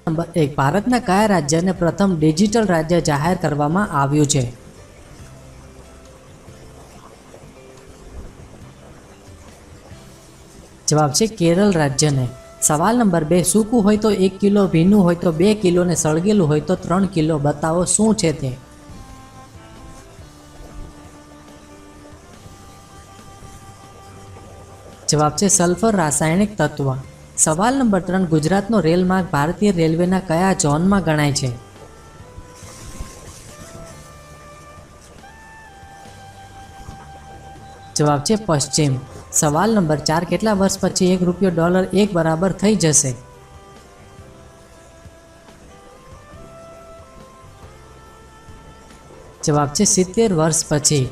Number 1 ભારતના કયા રાજ્યને પ્રથમ ડિજિટલ રાજ્ય જાહેર કરવામાં આવ્યું છે? જવાબ છે કેરળ રાજ્યને. સવાલ નંબર 2 સૂકું હોય તો 1 કિલો, ભીનું હોય તો 2 કિલો ને સળગેલું હોય તો 3 કિલો. બતાવો શું છે તે? જવાબ છે સલ્ફર રાસાયણિક તત્વ. સવાલ નંબર 3 ગુજરાતનો રેલ માર્ગ ભારતીય રેલવેના કયા ઝોનમાં ગણાય છે? જવાબ છે પશ્ચિમ. સવાલ નંબર 4 કેટલા વર્ષ પછી $1 1 બરાબર થઈ જશે? જવાબ છે 70 વર્ષ પછી.